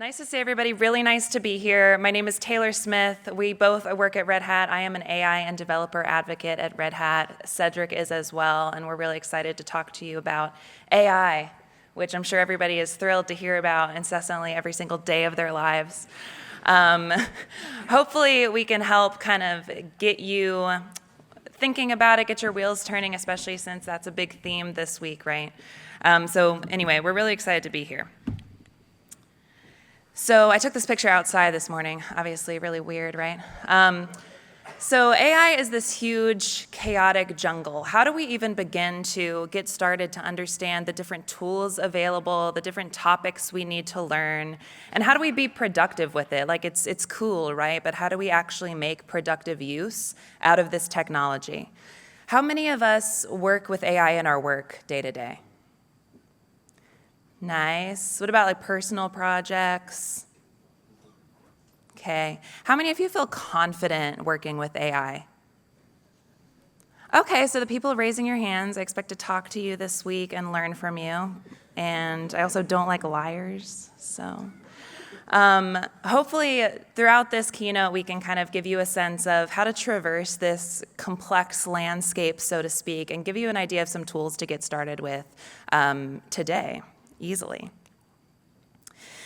Nice to see everybody. Really nice to be here. My name is Taylor Smith. We both work at Red Hat. I am an AI and developer advocate at Red Hat. Cedric is as well, and we're really excited to talk to you about AI, which I'm sure everybody is thrilled to hear about incessantly every single day of their lives. Hopefully we can help kind of get you thinking about it, get your wheels turning, especially since that's a big theme this week, right? So anyway, we're really excited to be here. So I took this picture outside this morning, obviously really weird, right? So AI is this huge, chaotic jungle. How do we even begin to get started to understand the different tools available, the different topics we need to learn, and how do we be productive with it? Like it's cool, right? But how do we actually make productive use out of this technology? How many of us work with AI in our work day to day? Nice. What about like personal projects? Okay. How many of you feel confident working with AI? Okay, so the people raising your hands, I expect to talk to you this week and learn from you. And I also don't like liars, so. Hopefully throughout this keynote we can kind of give you a sense of how to traverse this complex landscape, so to speak, and give you an idea of some tools to get started with today. Easily.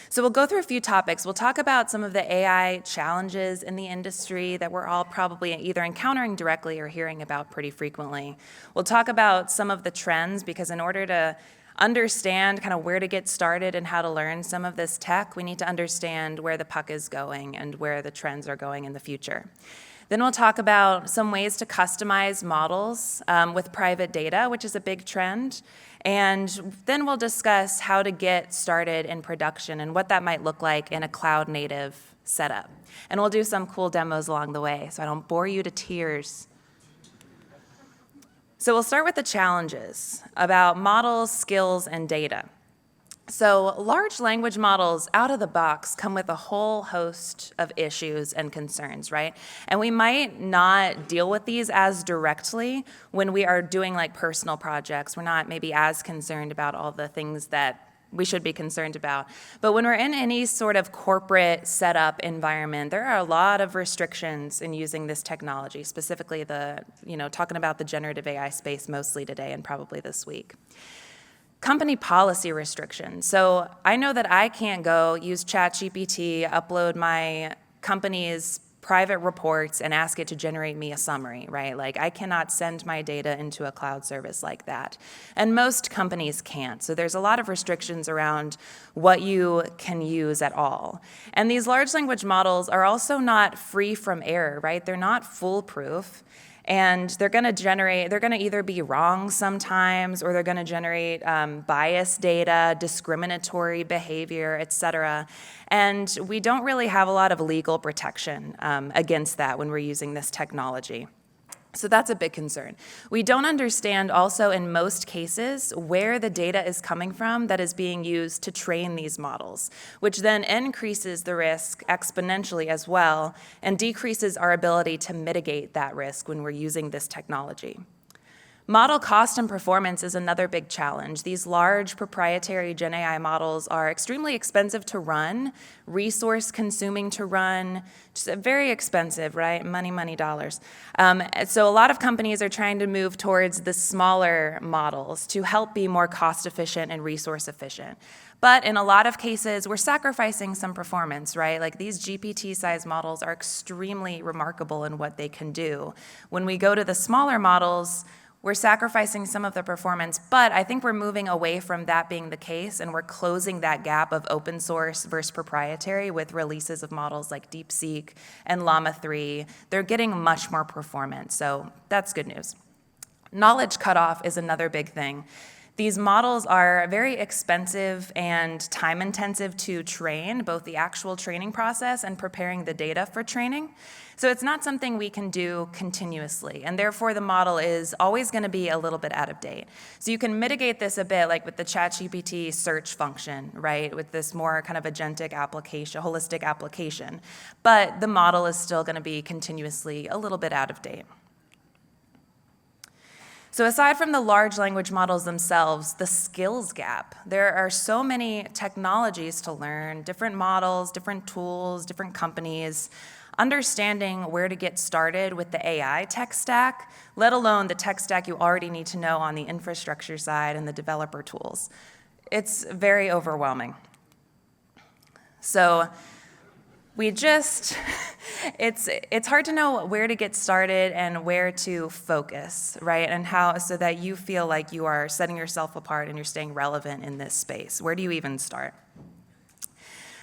So we'll go through a few topics. We'll talk about some of the AI challenges in the industry that we're all probably either encountering directly or hearing about pretty frequently. We'll talk about some of the trends, because in order to understand kind of where to get started and how to learn some of this tech, we need to understand where the puck is going and where the trends are going in the future. Then we'll talk about some ways to customize models with private data, which is a big trend. And then we'll discuss how to get started in production and what that might look like in a cloud-native setup. And we'll do some cool demos along the way, so I don't bore you to tears. So we'll start with the challenges about models, skills, and data. So large language models out of the box come with a whole host of issues and concerns, right? And we might not deal with these as directly when we are doing like personal projects. We're not maybe as concerned about all the things that we should be concerned about. But when we're in any sort of corporate setup environment, there are a lot of restrictions in using this technology, specifically talking about the generative AI space mostly today and probably this week. Company policy restrictions. So I know that I can't go use ChatGPT, upload my company's private reports, and ask it to generate me a summary, right? Like I cannot send my data into a cloud service like that. And most companies can't. So there's a lot of restrictions around what you can use at all. And these large language models are also not free from error, right? They're not foolproof. And they're going to either be wrong sometimes, or they're going to generate biased data, discriminatory behavior, et cetera. And we don't really have a lot of legal protection against that when we're using this technology. So that's a big concern. We don't understand also in most cases where the data is coming from that is being used to train these models, which then increases the risk exponentially as well and decreases our ability to mitigate that risk when we're using this technology. Model cost and performance is another big challenge. These large proprietary Gen AI models are extremely expensive to run, resource consuming to run, just very expensive, right? Money, dollars. So a lot of companies are trying to move towards the smaller models to help be more cost efficient and resource efficient. But in a lot of cases, we're sacrificing some performance, right? Like these GPT-sized models are extremely remarkable in what they can do. When we go to the smaller models, we're sacrificing some of the performance, but I think we're moving away from that being the case, and we're closing that gap of open source versus proprietary with releases of models like DeepSeek and Llama 3. They're getting much more performance, so that's good news. Knowledge cutoff is another big thing. These models are very expensive and time-intensive to train, both the actual training process and preparing the data for training. So it's not something we can do continuously, and therefore the model is always going to be a little bit out of date. So you can mitigate this a bit, like with the ChatGPT search function, right, with this more kind of agentic application, holistic application. But the model is still going to be continuously a little bit out of date. So aside from the large language models themselves, the skills gap. There are so many technologies to learn, different models, different tools, different companies. Understanding where to get started with the AI tech stack, let alone the tech stack you already need to know on the infrastructure side and the developer tools. It's very overwhelming. So it's hard to know where to get started and where to focus, right? And how, so that you feel like you are setting yourself apart and you're staying relevant in this space. Where do you even start?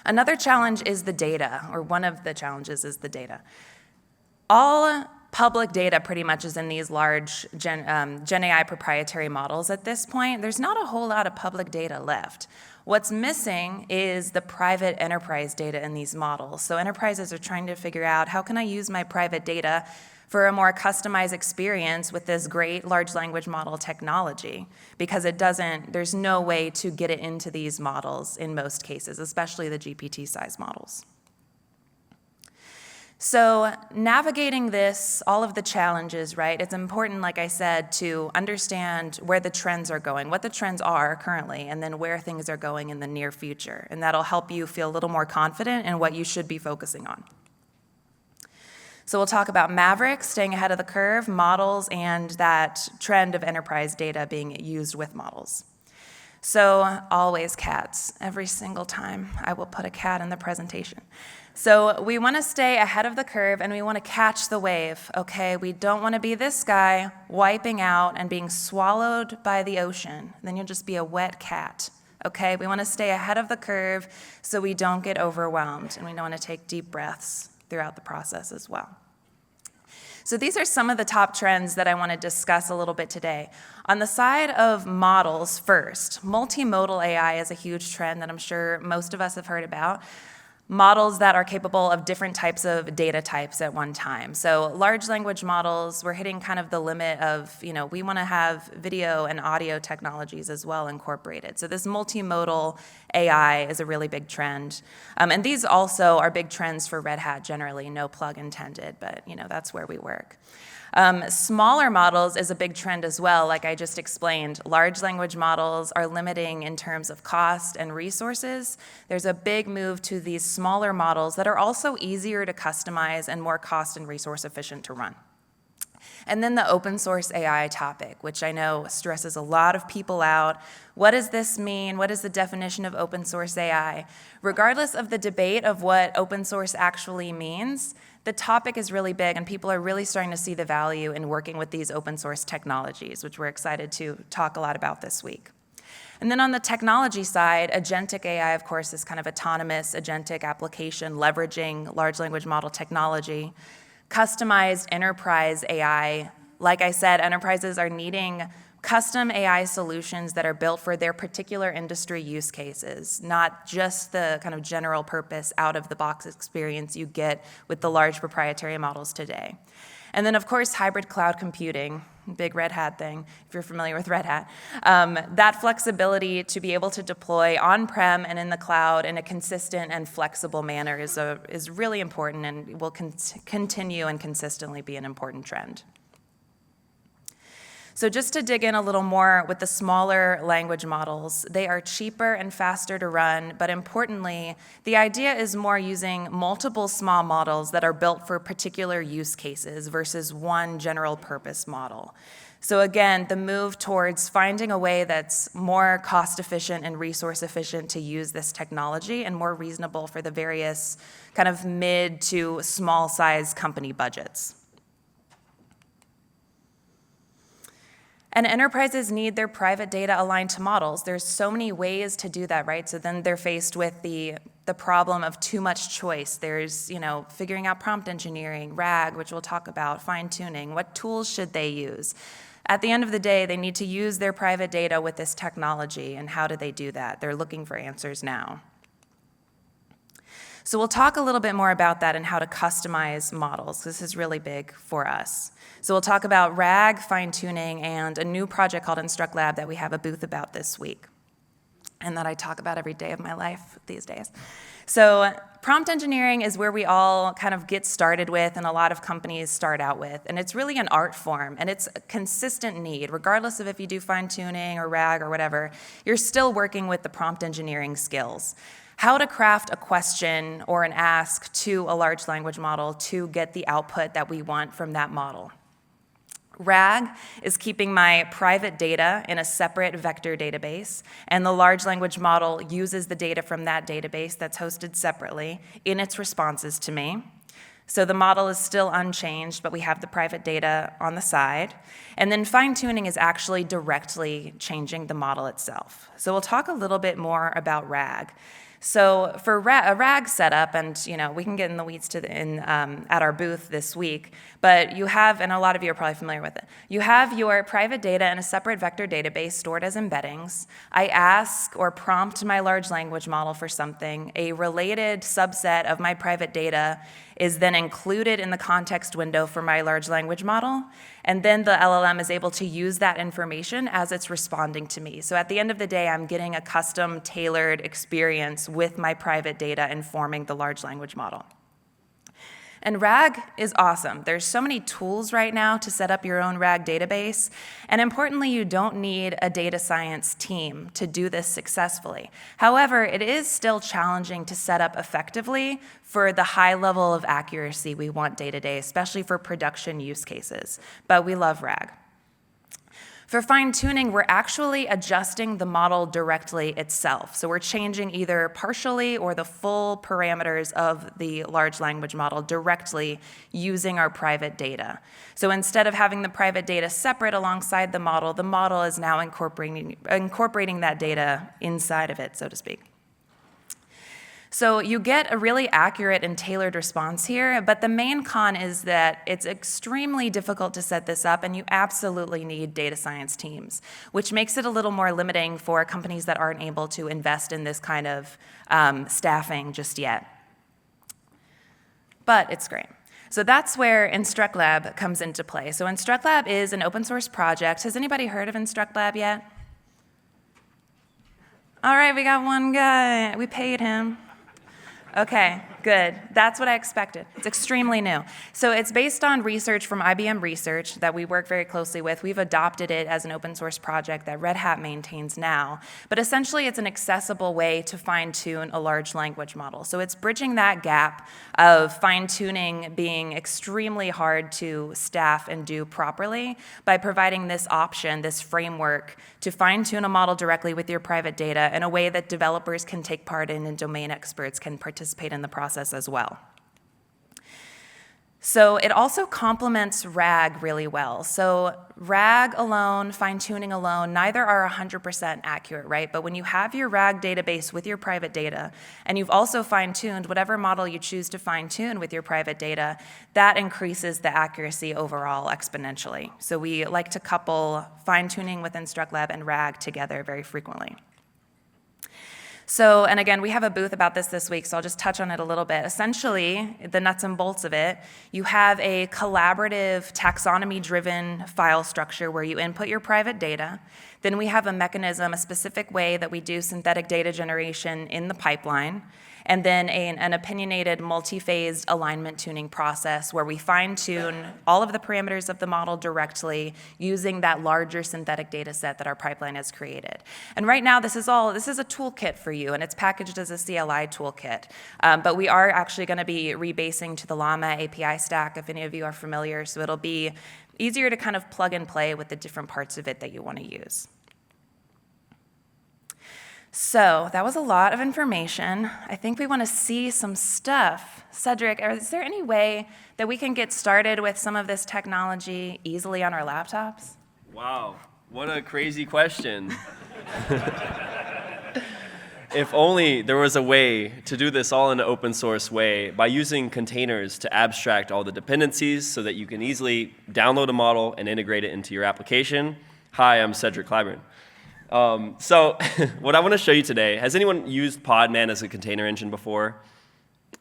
Another challenge is the data, or one of the challenges is the data. All public data pretty much is in these large Gen AI proprietary models at this point. There's not a whole lot of public data left. What's missing is the private enterprise data in these models. So enterprises are trying to figure out, how can I use my private data for a more customized experience with this great large language model technology? Because there's no way to get it into these models in most cases, especially the GPT size models. So navigating this, all of the challenges, right, it's important, like I said, to understand where the trends are going, what the trends are currently, and then where things are going in the near future. And that'll help you feel a little more confident in what you should be focusing on. So we'll talk about Mavericks, staying ahead of the curve, models, and that trend of enterprise data being used with models. So always cats. Every single time I will put a cat in the presentation. So we want to stay ahead of the curve and we want to catch the wave, okay? We don't want to be this guy wiping out and being swallowed by the ocean. Then you'll just be a wet cat, okay? We want to stay ahead of the curve so we don't get overwhelmed, and we want to take deep breaths throughout the process as well. So these are some of the top trends that I want to discuss a little bit today. On the side of models first, multimodal AI is a huge trend that I'm sure most of us have heard about. Models that are capable of different types of data types at one time. So large language models, we're hitting kind of the limit of, we want to have video and audio technologies as well incorporated. So this multimodal AI is a really big trend. And these also are big trends for Red Hat generally, no plug intended, but that's where we work. Smaller models is a big trend as well, like I just explained. Large language models are limiting in terms of cost and resources. There's a big move to these smaller models that are also easier to customize and more cost and resource efficient to run. And then the open source AI topic, which I know stresses a lot of people out. What does this mean? What is the definition of open source AI? Regardless of the debate of what open source actually means, the topic is really big and people are really starting to see the value in working with these open source technologies, which we're excited to talk a lot about this week. And then on the technology side, agentic AI, of course, is kind of autonomous agentic application leveraging large language model technology. Customized enterprise AI, like I said, enterprises are needing custom AI solutions that are built for their particular industry use cases, not just the kind of general purpose out-of-the-box experience you get with the large proprietary models today. And then, of course, hybrid cloud computing, big Red Hat thing, if you're familiar with Red Hat. That flexibility to be able to deploy on-prem and in the cloud in a consistent and flexible manner is really important and will continue and consistently be an important trend. So just to dig in a little more with the smaller language models, they are cheaper and faster to run, but importantly, the idea is more using multiple small models that are built for particular use cases versus one general purpose model. So again, the move towards finding a way that's more cost efficient and resource efficient to use this technology and more reasonable for the various kind of mid to small size company budgets. And enterprises need their private data aligned to models. There's so many ways to do that, right? So then they're faced with the problem of too much choice. There's, figuring out prompt engineering, RAG, which we'll talk about, fine tuning. What tools should they use? At the end of the day, they need to use their private data with this technology. And how do they do that? They're looking for answers now. So we'll talk a little bit more about that and how to customize models. This is really big for us. So we'll talk about RAG, fine-tuning, and a new project called Instruct Lab that we have a booth about this week. and that I talk about every day of my life these days. So prompt engineering is where we all kind of get started with, and a lot of companies start out with. And it's really an art form, and it's a consistent need. Regardless of if you do fine-tuning or RAG or whatever, you're still working with the prompt engineering skills. How to craft a question or an ask to a large language model to get the output that we want from that model. RAG is keeping my private data in a separate vector database, and the large language model uses the data from that database that's hosted separately in its responses to me. So the model is still unchanged, but we have the private data on the side. And then fine-tuning is actually directly changing the model itself. So we'll talk a little bit more about RAG. So for a RAG setup, and we can get in the weeds at our booth this week, but you have, and a lot of you are probably familiar with it, you have your private data in a separate vector database stored as embeddings. I ask or prompt my large language model for something. A related subset of my private data is then included in the context window for my large language model, and then the LLM is able to use that information as it's responding to me. So at the end of the day, I'm getting a custom tailored experience with my private data informing the large language model. And RAG is awesome. There's so many tools right now to set up your own RAG database. And importantly, you don't need a data science team to do this successfully. However, it is still challenging to set up effectively for the high level of accuracy we want day to day, especially for production use cases. But we love RAG. For fine-tuning, we're actually adjusting the model directly itself. So we're changing either partially or the full parameters of the large language model directly using our private data. So instead of having the private data separate alongside the model is now incorporating that data inside of it, so to speak. So you get a really accurate and tailored response here, but the main con is that it's extremely difficult to set this up, and you absolutely need data science teams, which makes it a little more limiting for companies that aren't able to invest in this kind of staffing just yet. But it's great. So that's where InstructLab comes into play. So InstructLab is an open source project. Has anybody heard of InstructLab yet? All right, we got one guy. We paid him. Okay, good. That's what I expected. It's extremely new. So it's based on research from IBM Research that we work very closely with. We've adopted it as an open source project that Red Hat maintains now. But essentially, it's an accessible way to fine-tune a large language model. So it's bridging that gap of fine-tuning being extremely hard to staff and do properly by providing this option, this framework, to fine-tune a model directly with your private data in a way that developers can take part in and domain experts can participate in the process as well. So it also complements RAG really well. So RAG alone, fine-tuning alone, neither are 100% accurate, right? But when you have your RAG database with your private data, and you've also fine-tuned whatever model you choose to fine-tune with your private data, that increases the accuracy overall exponentially. So we like to couple fine-tuning with InstructLab and RAG together very frequently. So, and again, we have a booth about this week, so I'll just touch on it a little bit. Essentially, the nuts and bolts of it, you have a collaborative taxonomy-driven file structure where you input your private data. Then we have a mechanism, a specific way that we do synthetic data generation in the pipeline. And then an opinionated multi-phased alignment tuning process where we fine-tune all of the parameters of the model directly using that larger synthetic data set that our pipeline has created. And right now, this is a toolkit for you, and it's packaged as a CLI toolkit. But we are actually going to be rebasing to the Llama API stack, if any of you are familiar, so it'll be easier to kind of plug and play with the different parts of it that you want to use. So that was a lot of information. I think we want to see some stuff. Cedric, is there any way that we can get started with some of this technology easily on our laptops? Wow, what a crazy question. If only there was a way to do this all in an open source way by using containers to abstract all the dependencies so that you can easily download a model and integrate it into your application. Hi, I'm Cedric Clyburn. So what I want to show you today, has anyone used Podman as a container engine before?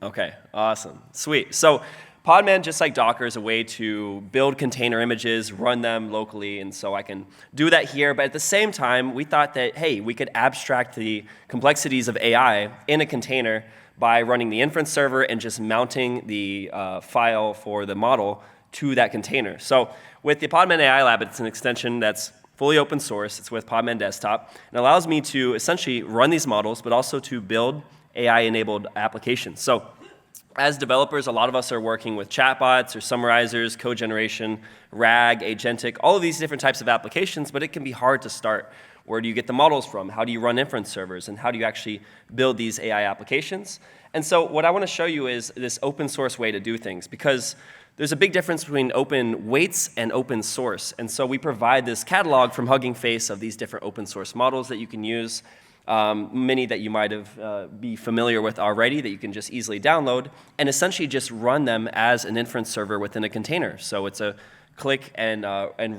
Okay, awesome, sweet. So Podman, just like Docker, is a way to build container images, run them locally, and so I can do that here. But at the same time, we thought that, hey, we could abstract the complexities of AI in a container by running the inference server and just mounting the file for the model to that container. So with the Podman AI Lab, it's an extension that's fully open source. It's with Podman Desktop. It allows me to essentially run these models, but also to build AI-enabled applications. So as developers, a lot of us are working with chatbots or summarizers, code generation, RAG, agentic, all of these different types of applications, but it can be hard to start. Where do you get the models from? How do you run inference servers? And how do you actually build these AI applications? And so what I want to show you is this open source way to do things, because there's a big difference between open weights and open source. And so we provide this catalog from Hugging Face of these different open source models that you can use. Many that you might have be familiar with already that you can just easily download and essentially just run them as an inference server within a container. So it's a click and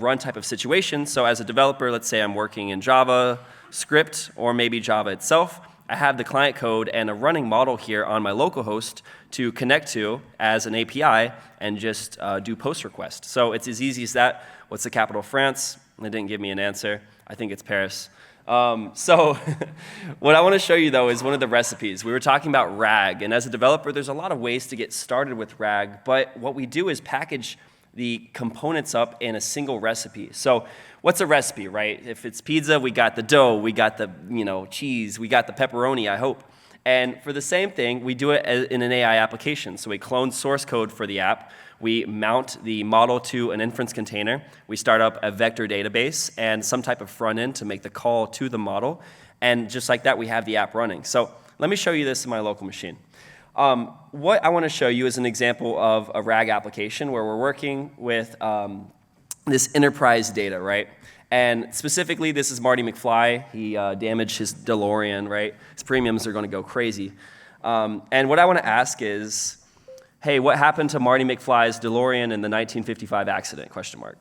run type of situation. So as a developer, let's say I'm working in Java script or maybe Java itself, I have the client code and a running model here on my local host to connect to as an API and just do post request. So it's as easy as that. What's the capital of France? They didn't give me an answer. I think it's Paris. So what I want to show you, though, is one of the recipes. We were talking about RAG, and as a developer, there's a lot of ways to get started with RAG, but what we do is package the components up in a single recipe. So what's a recipe, right? If it's pizza, we got the dough, we got the cheese, we got the pepperoni, I hope. And for the same thing, we do it in an AI application. So we clone source code for the app. We mount the model to an inference container. We start up a vector database and some type of front end to make the call to the model. And just like that, we have the app running. So let me show you this in my local machine. What I want to show you is an example of a RAG application where we're working with this enterprise data, right? And specifically, this is Marty McFly. He damaged his DeLorean, right? His premiums are going to go crazy. And what I want to ask is, hey, what happened to Marty McFly's DeLorean in the 1955 accident, question mark,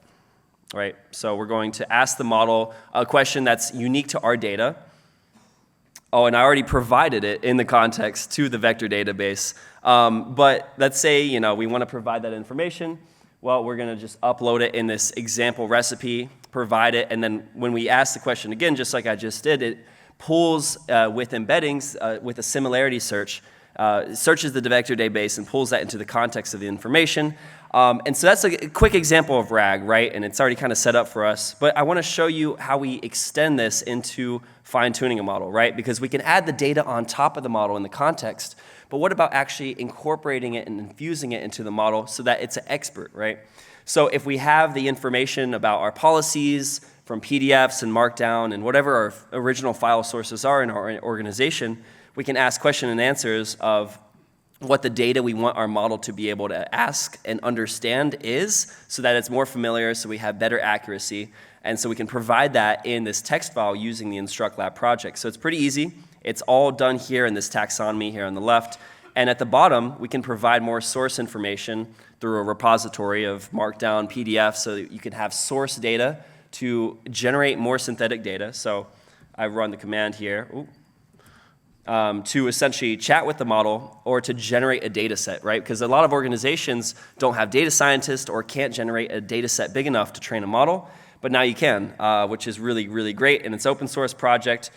right? So we're going to ask the model a question that's unique to our data. Oh, and I already provided it in the context to the vector database. But let's say, we want to provide that information. Well, we're going to just upload it in this example recipe, provide it, and then when we ask the question again, just like I just did, it pulls with embeddings with a similarity search, searches the vector database and pulls that into the context of the information. And so that's a quick example of RAG, right? And it's already kind of set up for us. But I want to show you how we extend this into fine-tuning a model, right? Because we can add the data on top of the model in the context. But what about actually incorporating it and infusing it into the model so that it's an expert, right? So if we have the information about our policies from PDFs and Markdown and whatever our original file sources are in our organization, we can ask question and answers of what the data we want our model to be able to ask and understand is so that it's more familiar, so we have better accuracy. And so we can provide that in this text file using the Instruct Lab project. So it's pretty easy. It's all done here in this taxonomy here on the left. And at the bottom, we can provide more source information through a repository of Markdown PDFs so that you can have source data to generate more synthetic data. So I run the command here. To essentially chat with the model or to generate a data set, right? Because a lot of organizations don't have data scientists or can't generate a data set big enough to train a model, but now you can, which is really, really great. And it's an open source project.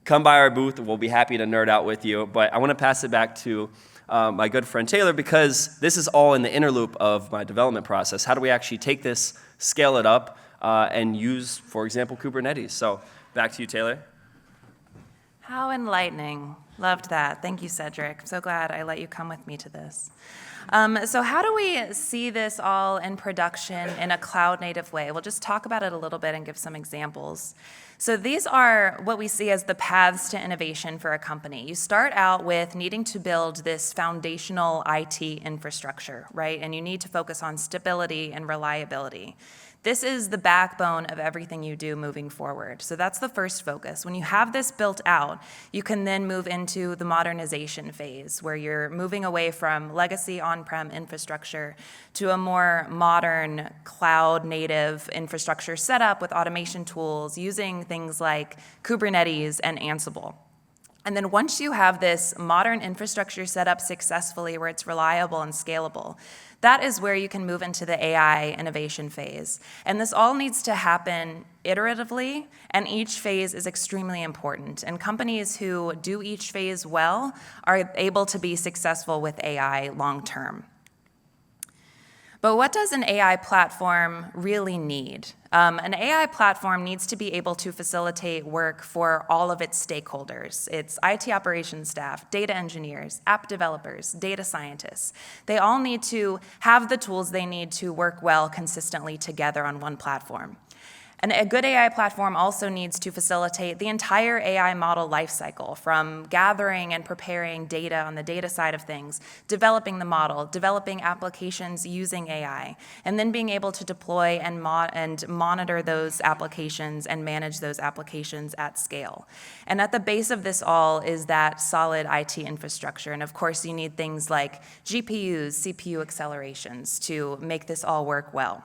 Come by our booth, we'll be happy to nerd out with you. But I want to pass it back to my good friend Taylor because this is all in the inner loop of my development process. How do we actually take this, scale it up, and use, for example, Kubernetes? So back to you, Taylor. How enlightening. Loved that. Thank you, Cedric. I'm so glad I let you come with me to this. So how do we see this all in production in a cloud-native way? We'll just talk about it a little bit and give some examples. So these are what we see as the paths to innovation for a company. You start out with needing to build this foundational IT infrastructure, right? And you need to focus on stability and reliability. This is the backbone of everything you do moving forward. So that's the first focus. When you have this built out, you can then move into the modernization phase, where you're moving away from legacy on-prem infrastructure to a more modern cloud-native infrastructure setup with automation tools using things like Kubernetes and Ansible. And then once you have this modern infrastructure set up successfully where it's reliable and scalable, that is where you can move into the AI innovation phase. And this all needs to happen iteratively, and each phase is extremely important. And companies who do each phase well are able to be successful with AI long term. But what does an AI platform really need? An AI platform needs to be able to facilitate work for all of its stakeholders. Its IT operations staff, data engineers, app developers, data scientists. They all need to have the tools they need to work well consistently together on one platform. And a good AI platform also needs to facilitate the entire AI model lifecycle, from gathering and preparing data on the data side of things, developing the model, developing applications using AI, and then being able to deploy and monitor those applications and manage those applications at scale. And at the base of this all is that solid IT infrastructure. And of course, you need things like GPUs, CPU accelerations to make this all work well.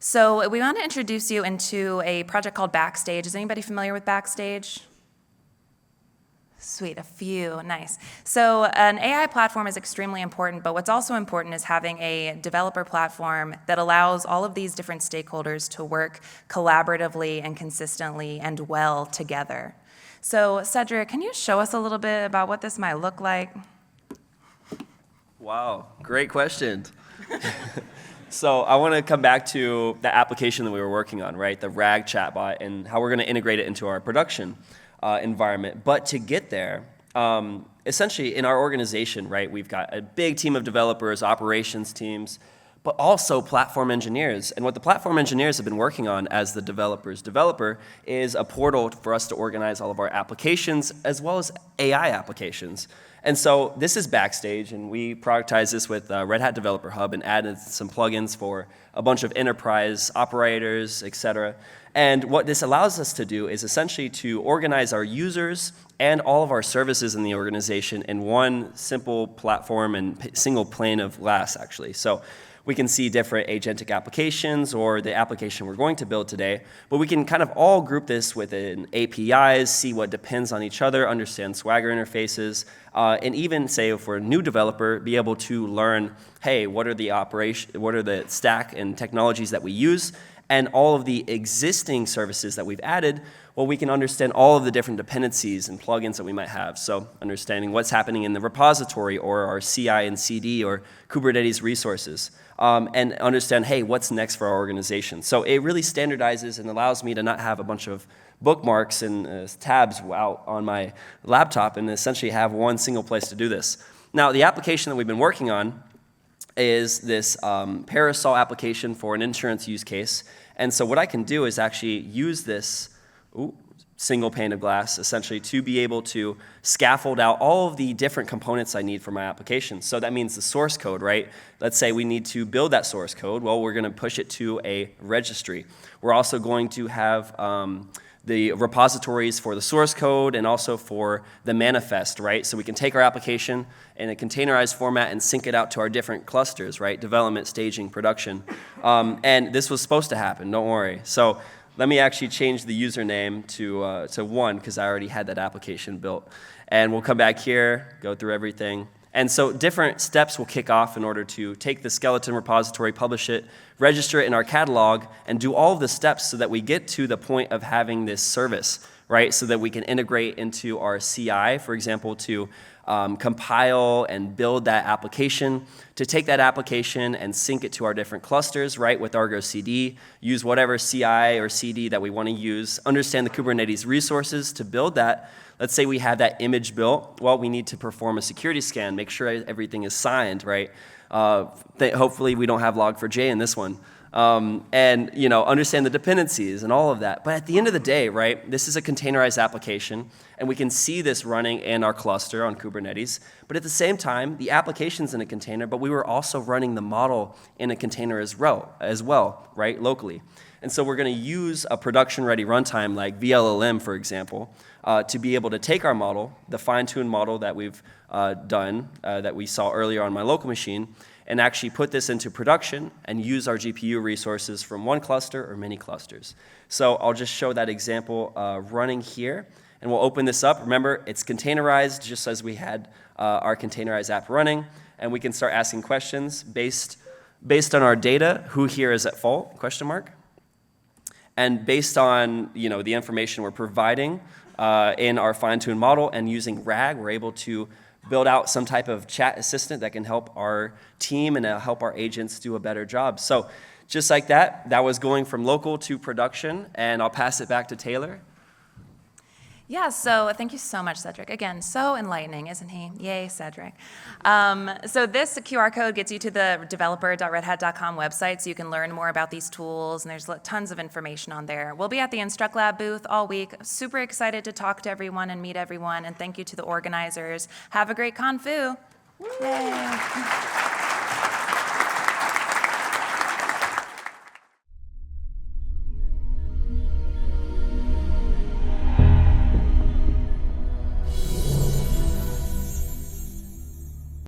So we want to introduce you into a project called Backstage. Is anybody familiar with Backstage? Sweet, a few, nice. So an AI platform is extremely important, but what's also important is having a developer platform that allows all of these different stakeholders to work collaboratively and consistently and well together. So Cedric, can you show us a little bit about what this might look like? Wow, great question. So I want to come back to the application that we were working on, right? The RAG chatbot, and how we're going to integrate it into our production environment. But to get there, essentially in our organization, right, we've got a big team of developers, operations teams, but also platform engineers. And what the platform engineers have been working on as the developer's developer is a portal for us to organize all of our applications as well as AI applications. And so this is Backstage, and we productize this with Red Hat Developer Hub and added some plugins for a bunch of enterprise operators, et cetera. And what this allows us to do is essentially to organize our users and all of our services in the organization in one simple platform and single pane of glass, actually. So we can see different agentic applications or the application we're going to build today, but we can kind of all group this within APIs, see what depends on each other, understand Swagger interfaces, and even say if we're a new developer, be able to learn, hey, what are the stack and technologies that we use, and all of the existing services that we've added. Well, we can understand all of the different dependencies and plugins that we might have. So understanding what's happening in the repository or our CI and CD or Kubernetes resources. And understand, hey, what's next for our organization? So it really standardizes and allows me to not have a bunch of bookmarks and tabs out on my laptop and essentially have one single place to do this. Now, the application that we've been working on is this parasol application for an insurance use case. And so what I can do is actually use this single pane of glass, essentially, to be able to scaffold out all of the different components I need for my application. So that means the source code, right? Let's say we need to build that source code. Well, we're going to push it to a registry. We're also going to have the repositories for the source code and also for the manifest, right? So we can take our application in a containerized format and sync it out to our different clusters, right? Development, staging, production. And this was supposed to happen, don't worry. So let me actually change the username to 1 because I already had that application built. And we'll come back here, go through everything. And so different steps will kick off in order to take the skeleton repository, publish it, register it in our catalog, and do all of the steps so that we get to the point of having this service, right? So that we can integrate into our CI, for example, to compile and build that application, to take that application and sync it to our different clusters, right, with Argo CD, use whatever CI or CD that we want to use, understand the Kubernetes resources to build that. Let's say we have that image built. Well, we need to perform a security scan, make sure everything is signed, right? Hopefully we don't have log4j in this one. And understand the dependencies and all of that. But at the end of the day, right, this is a containerized application, and we can see this running in our cluster on Kubernetes. But at the same time, the application's in a container, but we were also running the model in a container as well, right, locally. And so we're going to use a production-ready runtime like VLLM, for example, to be able to take our model, the fine-tuned model that we've done, that we saw earlier on my local machine, and actually put this into production and use our GPU resources from one cluster or many clusters. So I'll just show that example running here. And we'll open this up. Remember, it's containerized, just as we had our containerized app running. And we can start asking questions based on our data. Who here is at fault? Question mark. And based on the information we're providing in our fine-tuned model and using RAG, we're able to build out some type of chat assistant that can help our team and help our agents do a better job. So just like that, that was going from local to production, and I'll pass it back to Taylor. Yeah, so thank you so much, Cedric. Again, so enlightening, isn't he? Yay, Cedric. So this QR code gets you to the developer.redhat.com website so you can learn more about these tools, and there's tons of information on there. We'll be at the Instruct Lab booth all week. Super excited to talk to everyone and meet everyone, and thank you to the organizers. Have a great ConFoo. Yay.